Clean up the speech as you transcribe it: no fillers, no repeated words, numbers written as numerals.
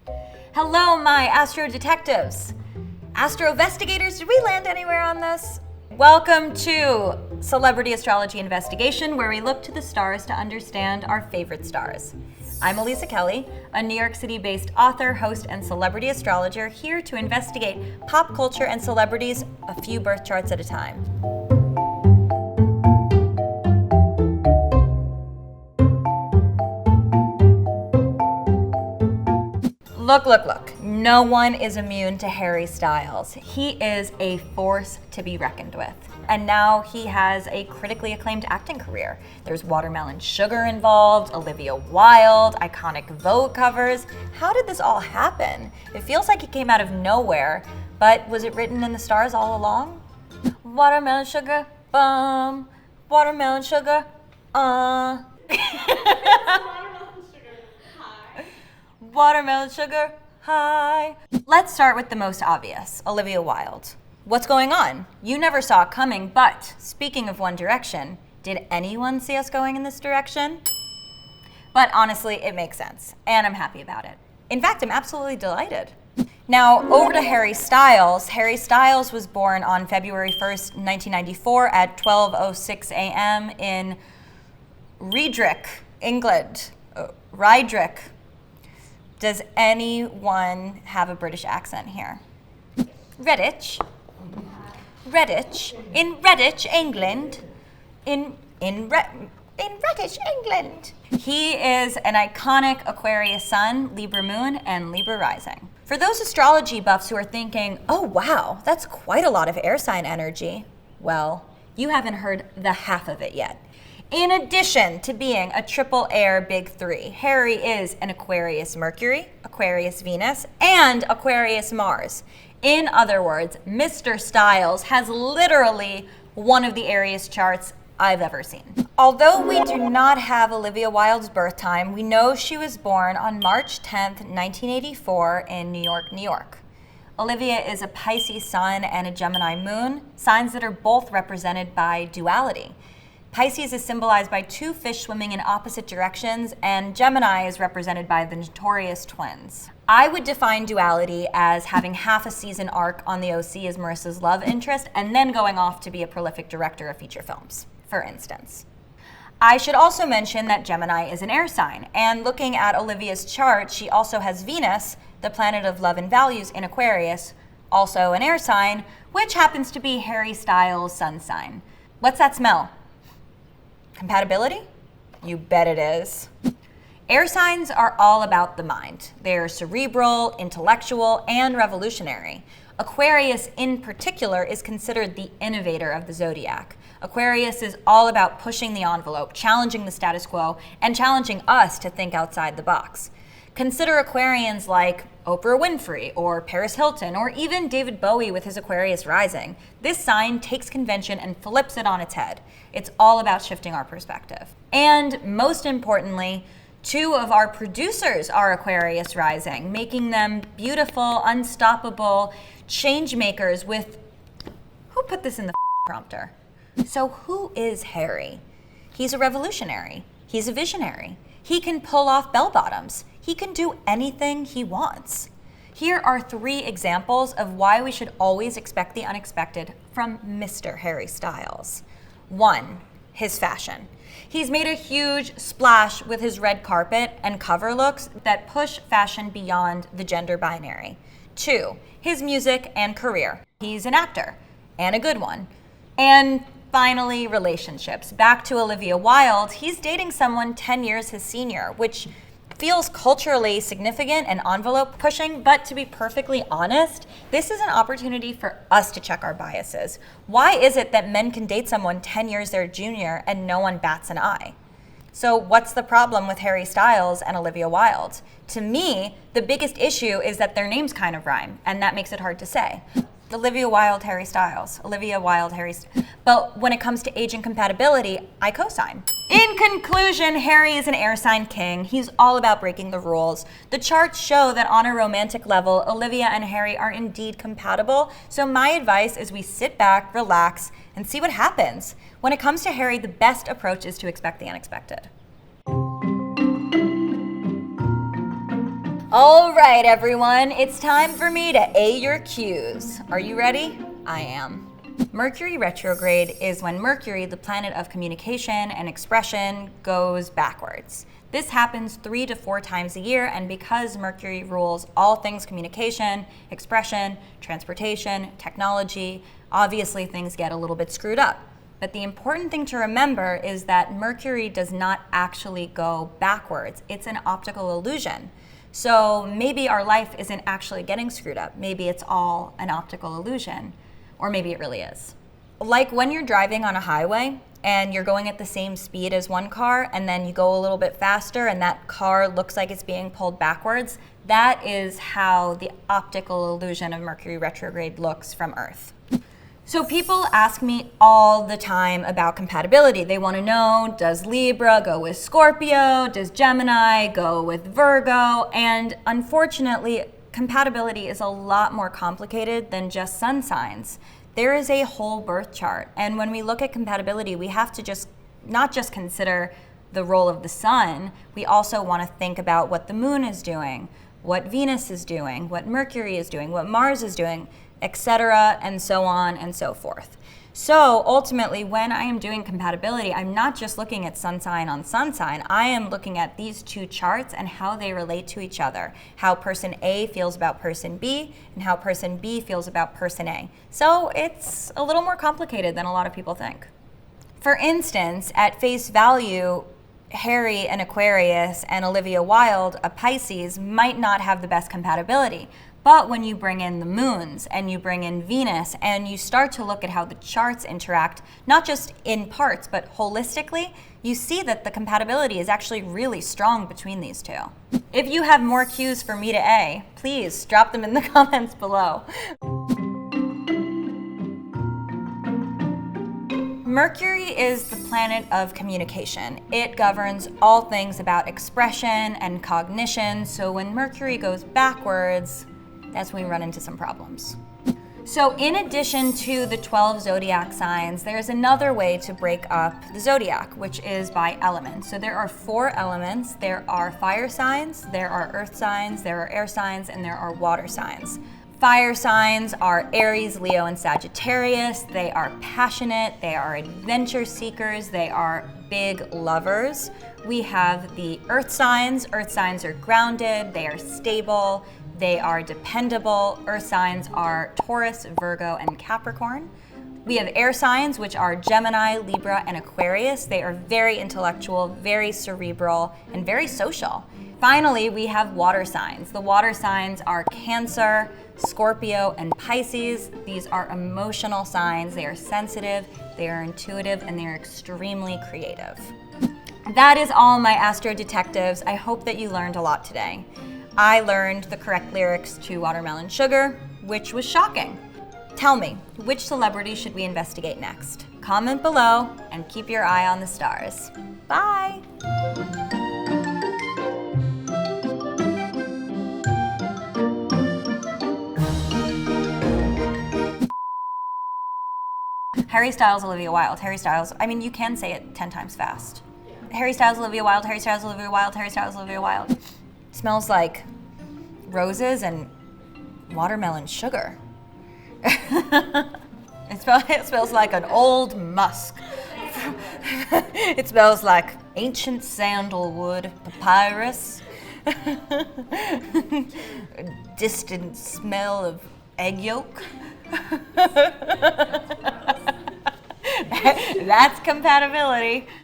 Hello, my astro detectives. Astro investigators, did we land anywhere on this? Welcome to Celebrity Astrology Investigation, where we look to the stars to understand our favorite stars. I'm Aliza Kelly, a New York City-based author, host, and celebrity astrologer, here to investigate pop culture and celebrities a few birth charts at a time. Look. No one is immune to Harry Styles. He is a force to be reckoned with. And now he has a critically acclaimed acting career. There's Watermelon Sugar involved, Olivia Wilde, iconic Vogue covers. How did this all happen? It feels like it came out of nowhere, but was it written in the stars all along? Watermelon sugar, bum. Watermelon sugar, Watermelon sugar, hi. Let's start with the most obvious, Olivia Wilde. What's going on? You never saw it coming, but speaking of One Direction, did anyone see us going in this direction? But honestly, it makes sense, and I'm happy about it. In fact, I'm absolutely delighted. Now, over to Harry Styles. Harry Styles was born on February 1st, 1994 at 12:06 a.m. in Riedrick, England. Riedrick. Does anyone have a British accent here? Redditch, in Redditch, England, in Redditch, England. He is an iconic Aquarius sun, Libra moon, and Libra rising. For those astrology buffs who are thinking, oh wow, that's quite a lot of air sign energy, well, you haven't heard the half of it yet. In addition to being a triple air big three, Harry is an Aquarius Mercury, Aquarius Venus, and Aquarius Mars. In other words, Mr. Styles has literally one of the airiest charts I've ever seen. Although we do not have Olivia Wilde's birth time, we know she was born on March 10th, 1984 in New York, New York. Olivia is a Pisces sun and a Gemini moon, signs that are both represented by duality. Pisces is symbolized by two fish swimming in opposite directions, and Gemini is represented by the notorious twins. I would define duality as having half a season arc on the OC as Marissa's love interest, and then going off to be a prolific director of feature films, for instance. I should also mention that Gemini is an air sign, and looking at Olivia's chart, she also has Venus, the planet of love and values, in Aquarius, also an air sign, which happens to be Harry Styles' sun sign. What's that smell? Compatibility? You bet it is. Air signs are all about the mind. They're cerebral, intellectual, and revolutionary. Aquarius in particular is considered the innovator of the zodiac. Aquarius is all about pushing the envelope, challenging the status quo, and challenging us to think outside the box. Consider Aquarians like Oprah Winfrey or Paris Hilton or even David Bowie with his Aquarius rising. This sign takes convention and flips it on its head. It's all about shifting our perspective. And most importantly, two of our producers are Aquarius rising, making them beautiful, unstoppable change makers with... Who put this in the prompter? So who is Harry? He's a revolutionary. He's a visionary. He can pull off bell bottoms. He can do anything he wants. Here are 3 examples of why we should always expect the unexpected from Mr. Harry Styles. 1, his fashion. He's made a huge splash with his red carpet and cover looks that push fashion beyond the gender binary. 2, his music and career. He's an actor, and a good one. And finally, relationships. Back to Olivia Wilde, he's dating someone 10 years his senior, which feels culturally significant and envelope pushing, but to be perfectly honest, this is an opportunity for us to check our biases. Why is it that men can date someone 10 years their junior and no one bats an eye? So what's the problem with Harry Styles and Olivia Wilde? To me, the biggest issue is that their names kind of rhyme, and that makes it hard to say. Olivia Wilde, Harry Styles. Olivia Wilde, Harry Styles. But when it comes to age and compatibility, I co-sign. In conclusion, Harry is an air sign king. He's all about breaking the rules. The charts show that on a romantic level, Olivia and Harry are indeed compatible. So my advice is we sit back, relax, and see what happens. When it comes to Harry, the best approach is to expect the unexpected. All right, everyone, it's time for me to A your Q's. Are you ready? I am. Mercury retrograde is when Mercury, the planet of communication and expression, goes backwards. This happens 3 to 4 times a year, and because Mercury rules all things communication, expression, transportation, technology, obviously things get a little bit screwed up. But the important thing to remember is that Mercury does not actually go backwards. It's an optical illusion. So maybe our life isn't actually getting screwed up. Maybe it's all an optical illusion, or maybe it really is. Like when you're driving on a highway and you're going at the same speed as one car, and then you go a little bit faster and that car looks like it's being pulled backwards, that is how the optical illusion of Mercury retrograde looks from Earth. So people ask me all the time about compatibility. They want to know, does Libra go with Scorpio? Does Gemini go with Virgo? And unfortunately, compatibility is a lot more complicated than just sun signs. There is a whole birth chart. And when we look at compatibility, we have to not just consider the role of the sun, we also want to think about what the moon is doing, what Venus is doing, what Mercury is doing, what Mars is doing, etc., and so on and so forth. So ultimately, when I am doing compatibility, I'm not just looking at sun sign on sun sign. I am looking at these two charts and how they relate to each other, how person A feels about person B, and how person B feels about person A. So it's a little more complicated than a lot of people think. For instance, at face value, Harry, an Aquarius, and Olivia Wilde, a Pisces, might not have the best compatibility. But when you bring in the moons and you bring in Venus and you start to look at how the charts interact, not just in parts, but holistically, you see that the compatibility is actually really strong between these two. If you have more cues for me to A, please drop them in the comments below. Mercury is the planet of communication. It governs all things about expression and cognition, so when Mercury goes backwards, that's when we run into some problems. So in addition to the 12 zodiac signs, there's another way to break up the zodiac, which is by element. So there are 4 elements. There are fire signs, there are earth signs, there are air signs, and there are water signs. Fire signs are Aries, Leo, and Sagittarius. They are passionate, they are adventure seekers, they are big lovers. We have the earth signs. Earth signs are grounded, they are stable, they are dependable. Earth signs are Taurus, Virgo, and Capricorn. We have air signs, which are Gemini, Libra, and Aquarius. They are very intellectual, very cerebral, and very social. Finally, we have water signs. The water signs are Cancer, Scorpio, and Pisces. These are emotional signs. They are sensitive, they are intuitive, and they are extremely creative. That is all, my astro detectives. I hope that you learned a lot today. I learned the correct lyrics to Watermelon Sugar, which was shocking. Tell me, which celebrity should we investigate next? Comment below and keep your eye on the stars. Bye! Harry Styles, Olivia Wilde. Harry Styles, I mean, you can say it 10 times fast. Harry Styles, Olivia Wilde, Harry Styles, Olivia Wilde, Harry Styles, Olivia Wilde. Smells like roses and watermelon sugar. It smells like an old musk. It smells like ancient sandalwood, papyrus, a distant smell of egg yolk. That's compatibility.